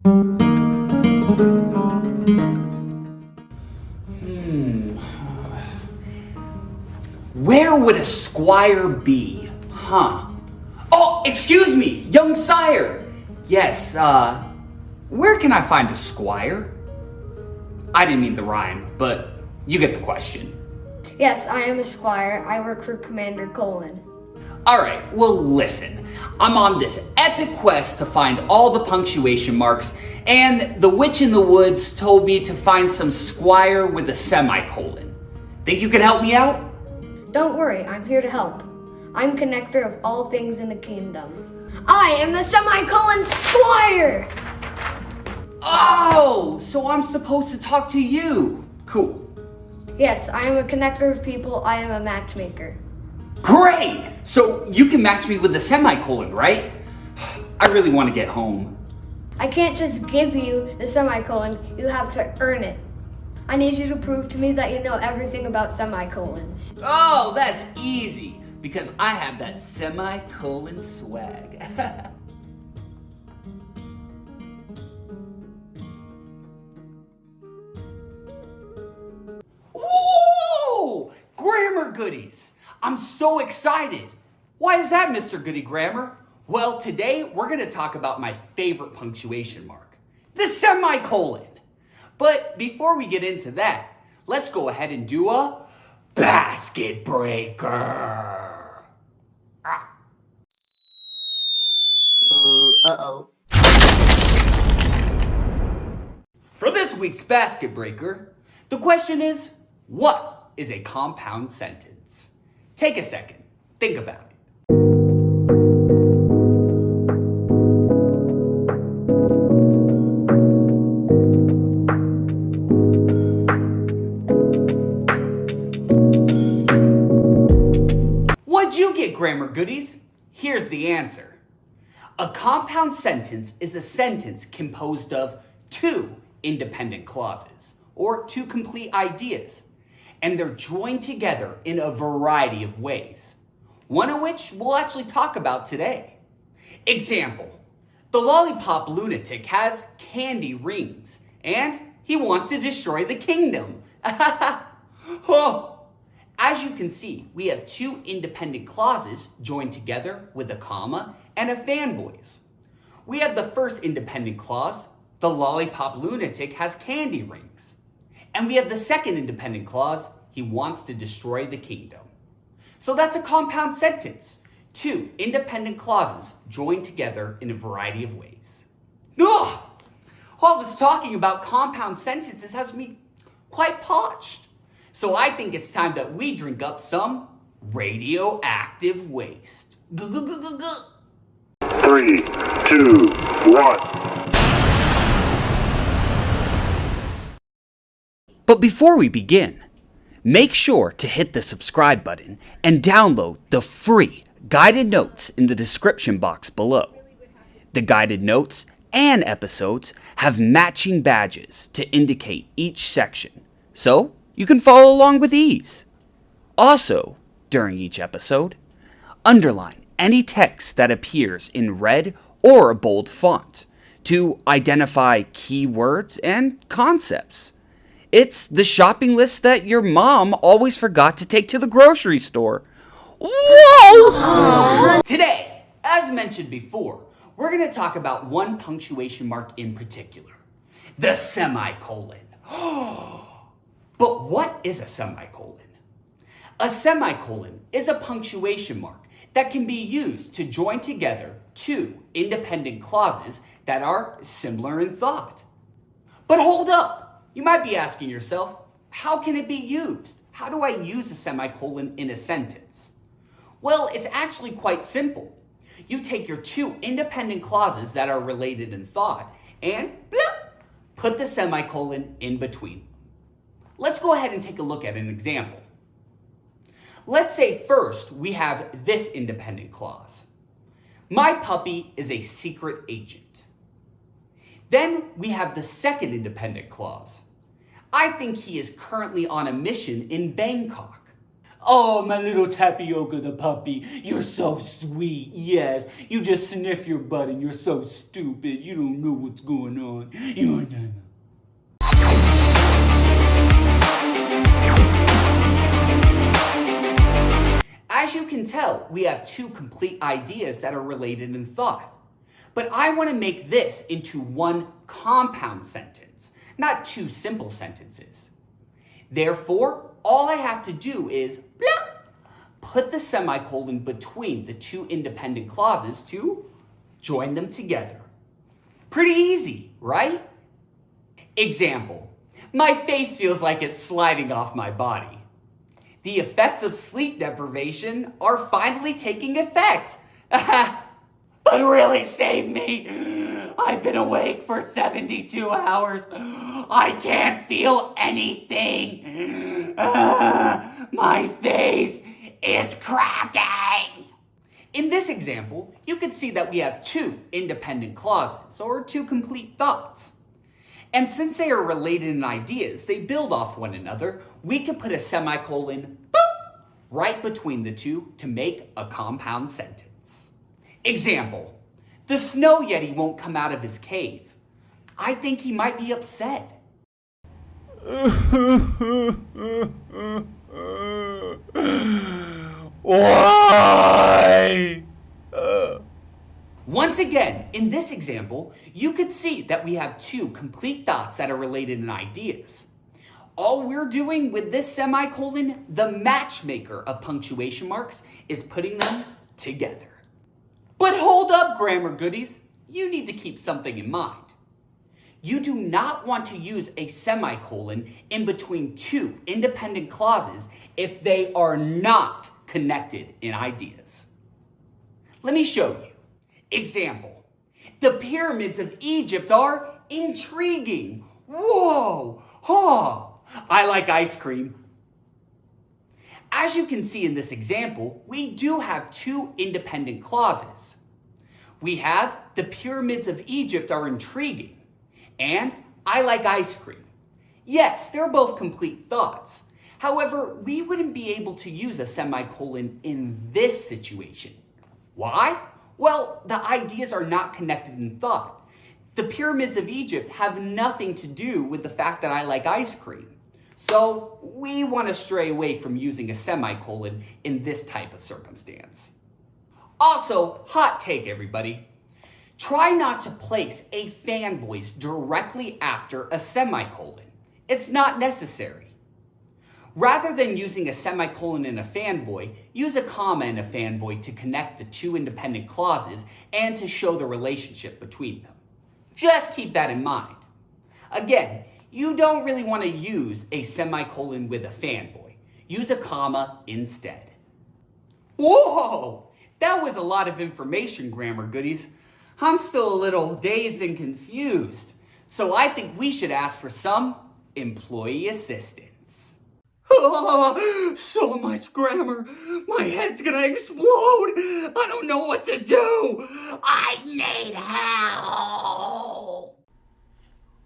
Where would a squire be? Oh, excuse me, young sire. Yes, where can I find a squire? I didn't mean the rhyme, but you get the question. Yes, I am a squire. I work for Commander Colon. Alright, well listen. I'm on this epic quest to find all the punctuation marks, and the witch in the woods told me to find some squire with a semicolon. Think you can help me out? Don't worry, I'm here to help. I'm connector of all things in the kingdom. I am the semicolon squire! Oh, so I'm supposed to talk to you. Cool. Yes, I am a connector of people. I am a matchmaker. Great! So you can match me with a semicolon, right? I really want to get home. I can't just give you the semicolon, you have to earn it. I need you to prove to me that you know everything about semicolons. Oh, that's easy, because I have that semicolon swag. Whoa! Grammar goodies! I'm so excited! Why is that, Mr. Goody Grammar? Well, today we're going to talk about my favorite punctuation mark, the semicolon. But before we get into that, let's go ahead and do a basket breaker. Uh-oh. For this week's basket breaker, the question is, what is a compound sentence? Take a second, think about it. What'd you get, grammar goodies? Here's the answer. A compound sentence is a sentence composed of two independent clauses, or two complete ideas, and they're joined together in a variety of ways, one of which we'll actually talk about today. Example, the lollipop lunatic has candy rings, and he wants to destroy the kingdom. Oh. As you can see, we have two independent clauses joined together with a comma and a fanboys. We have the first independent clause, the lollipop lunatic has candy rings. And we have the second independent clause, he wants to destroy the kingdom. So that's a compound sentence. Two independent clauses joined together in a variety of ways. Ugh! All this talking about compound sentences has me quite parched. So I think it's time that we drink up some radioactive waste. 3, 2, 1. But before we begin, make sure to hit the subscribe button and download the free guided notes in the description box below. The guided notes and episodes have matching badges to indicate each section, so you can follow along with ease. Also, during each episode, underline any text that appears in red or a bold font to identify key words and concepts. It's the shopping list that your mom always forgot to take to the grocery store. Whoa! Today, as mentioned before, we're going to talk about one punctuation mark in particular, the semicolon. But what is a semicolon? A semicolon is a punctuation mark that can be used to join together two independent clauses that are similar in thought. But hold up, you might be asking yourself, how can it be used? How do I use a semicolon in a sentence? Well, it's actually quite simple. You take your two independent clauses that are related in thought and put the semicolon in between. Let's go ahead and take a look at an example. Let's say first we have this independent clause. My puppy is a secret agent. Then we have the second independent clause. I think he is currently on a mission in Bangkok. Oh, my little Tapioca the puppy, you're so sweet. Yes, you just sniff your butt and you're so stupid. You don't know what's going on. You don't know. As you can tell, we have two complete ideas that are related in thought. But I want to make this into one compound sentence, not two simple sentences. Therefore, all I have to do is blah, put the semicolon between the two independent clauses to join them together. Pretty easy, right? Example, my face feels like it's sliding off my body. The effects of sleep deprivation are finally taking effect. But really save me. I've been awake for 72 hours. I can't feel anything. My face is cracking. In this example, you can see that we have two independent clauses, or two complete thoughts. And since they are related in ideas, they build off one another, we can put a semicolon boop, right between the two to make a compound sentence. Example, the snow yeti won't come out of his cave. I think he might be upset. Why? Once again, in this example, you could see that we have two complete thoughts that are related in ideas. All we're doing with this semicolon, the matchmaker of punctuation marks, is putting them together. But hold up, grammar goodies. You need to keep something in mind. You do not want to use a semicolon in between two independent clauses if they are not connected in ideas. Let me show you. Example, the pyramids of Egypt are intriguing. Whoa, huh, I like ice cream. As you can see in this example, we do have two independent clauses. We have the pyramids of Egypt are intriguing, and I like ice cream. Yes, they're both complete thoughts. However, we wouldn't be able to use a semicolon in this situation. Why? Well, the ideas are not connected in thought. The pyramids of Egypt have nothing to do with the fact that I like ice cream. So we want to stray away from using a semicolon in this type of circumstance. Also, hot take everybody. Try not to place a fan voice directly after a semicolon. It's not necessary. Rather than using a semicolon in a fanboy, use a comma in a fanboy to connect the two independent clauses and to show the relationship between them. Just keep that in mind. Again, you don't really want to use a semicolon with a fanboy. Use a comma instead. Whoa! That was a lot of information, grammar goodies. I'm still a little dazed and confused. So I think we should ask for some employee assistance. Oh, so much grammar. My head's gonna explode. I don't know what to do. I need help.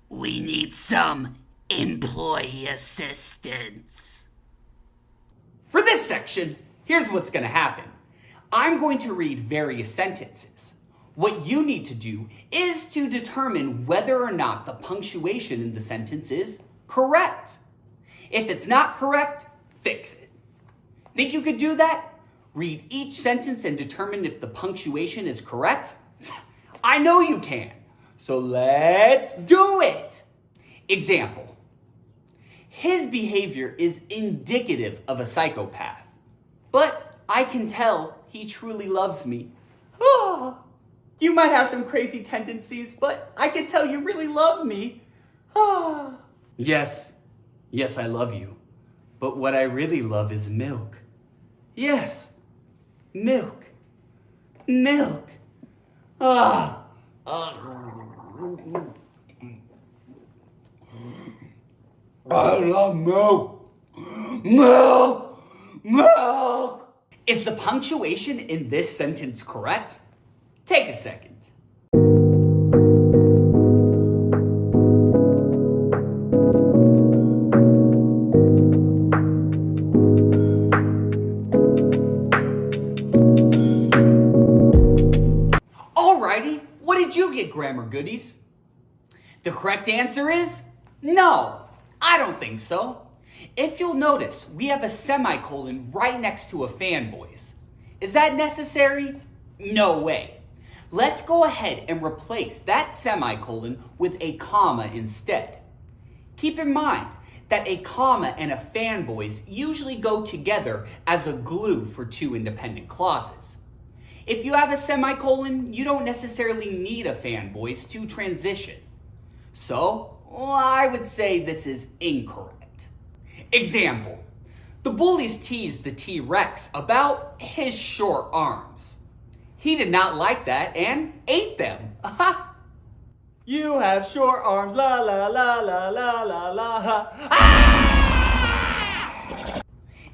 We need some employee assistance. For this section, here's what's gonna happen. I'm going to read various sentences. What you need to do is to determine whether or not the punctuation in the sentence is correct. If it's not correct, fix it. Think you could do that? Read each sentence and determine if the punctuation is correct? I know you can. So let's do it. Example. His behavior is indicative of a psychopath, but I can tell he truly loves me. Oh, you might have some crazy tendencies, but I can tell you really love me. Oh. Yes, I love you. But what I really love is milk. Yes, milk. Milk. I love milk. Milk. Is the punctuation in this sentence correct? Take a second. The correct answer is no, I don't think so. If you'll notice, we have a semicolon right next to a fanboys. Is that necessary? No way. Let's go ahead and replace that semicolon with a comma instead. Keep in mind that a comma and a fanboys usually go together as a glue for two independent clauses. If you have a semicolon, you don't necessarily need a fanboys to transition. So, I would say this is incorrect. Example, the bullies teased the T-Rex about his short arms. He did not like that and ate them. You have short arms, la la la la la la la. Ah!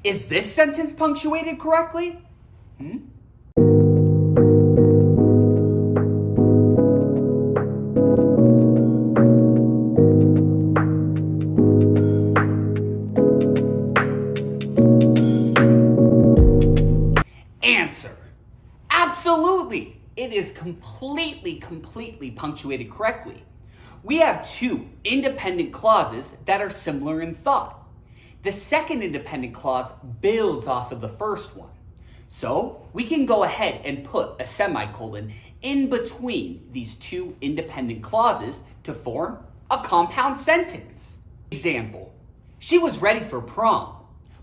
Is this sentence punctuated correctly? Answer. Absolutely. It is completely punctuated correctly. We have two independent clauses that are similar in thought. The second independent clause builds off of the first one. So we can go ahead and put a semicolon in between these two independent clauses to form a compound sentence. Example, she was ready for prom.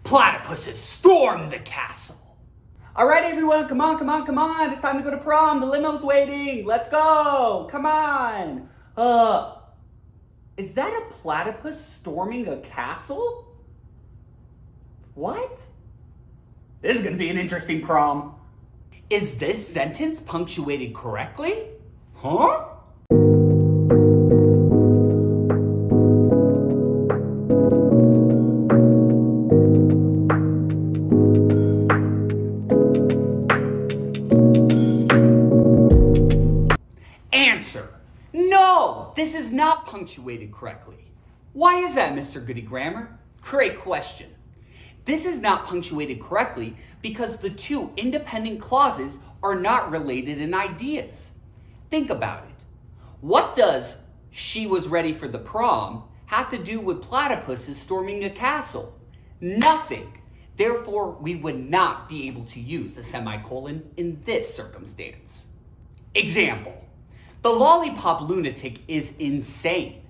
Platypuses stormed the castle. All right, everyone, come on. It's time to go to prom. The limo's waiting. Let's go. Come on. Is that a platypus storming a castle? What? This is going to be an interesting prom. Is this sentence punctuated correctly? Huh? No, this is not punctuated correctly. Why is that, Mr. Goody Grammar? Great question. This is not punctuated correctly because the two independent clauses are not related in ideas. Think about it. What does "she was ready for the prom" have to do with platypuses storming a castle? Nothing. Therefore, we would not be able to use a semicolon in this circumstance. Example. The lollipop lunatic is insane.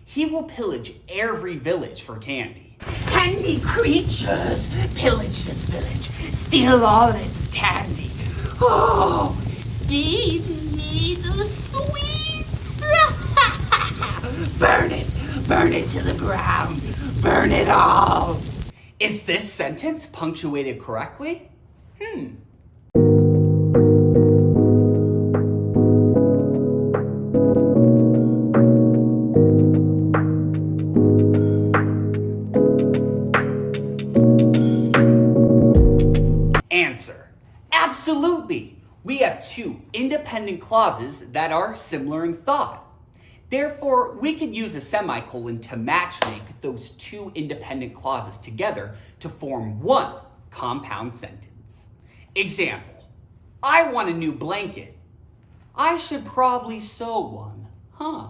He will pillage every village for candy. Candy creatures pillage this village, steal all its candy. Oh, feed me the sweets. Burn it to the ground, burn it all. Is this sentence punctuated correctly? Answer. Absolutely. We have two independent clauses that are similar in thought. Therefore, we could use a semicolon to matchmake those two independent clauses together to form one compound sentence. Example. I want a new blanket. I should probably sew one, huh?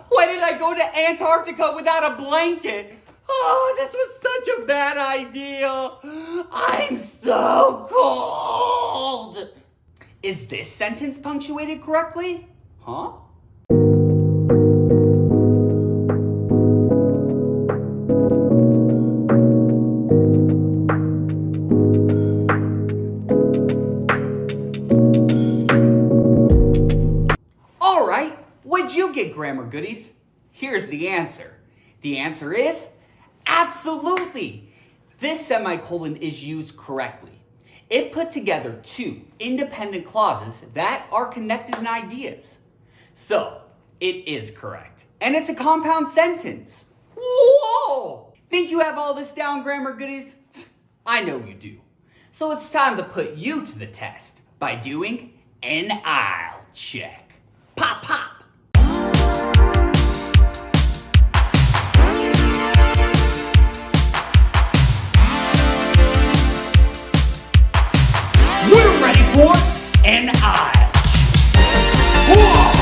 Why did I go to Antarctica without a blanket? Oh, this was such a bad idea. I'm so cold. Is this sentence punctuated correctly? Huh? All right, what'd you get, grammar goodies? Here's the answer. The answer is absolutely. This semicolon is used correctly. It put together two independent clauses that are connected in ideas. So, it is correct. And it's a compound sentence. Whoa! Think you have all this down, grammar goodies? I know you do. So it's time to put you to the test by doing an aisle check. Pop, pop. We're ready for an aisle. Whoa!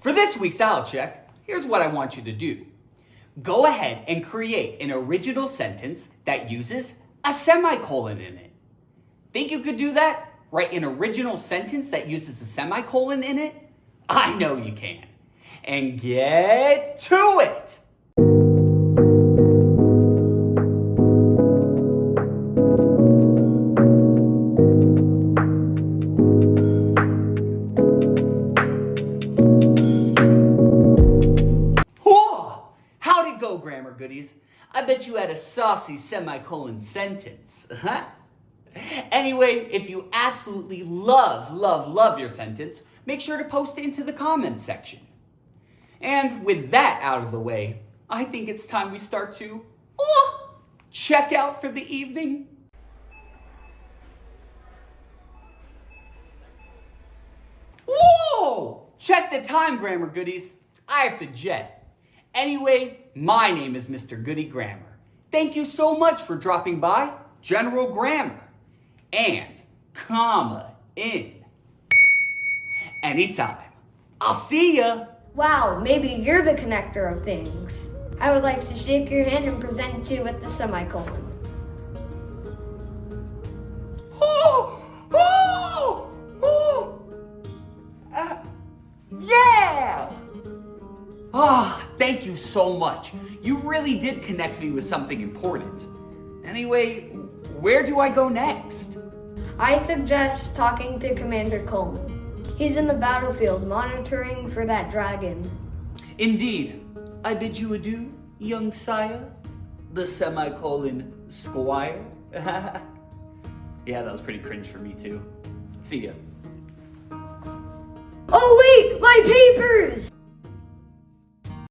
For this week's style check, here's what I want you to do. Go ahead and create an original sentence that uses a semicolon in it. Think you could do that? Write an original sentence that uses a semicolon in it? I know you can. And get to it! How'd it go, grammar goodies? I bet you had a saucy semicolon sentence, huh? Anyway, if you absolutely love your sentence, make sure to post it into the comments section. And with that out of the way, I think it's time we start to check out for the evening. Whoa! Check the time, grammar goodies. I have to jet. Anyway, my name is Mr. Goody Grammar. Thank you so much for dropping by General Grammar. And comma in anytime. I'll see ya. Wow, maybe you're the connector of things. I would like to shake your hand and present you with the semicolon. Yeah! Thank you so much. You really did connect me with something important. Anyway, where do I go next? I suggest talking to Commander Coleman. He's in the battlefield monitoring for that dragon. Indeed. I bid you adieu, young sire. The semicolon squire. Yeah, that was pretty cringe for me too. See ya. Oh wait, my papers!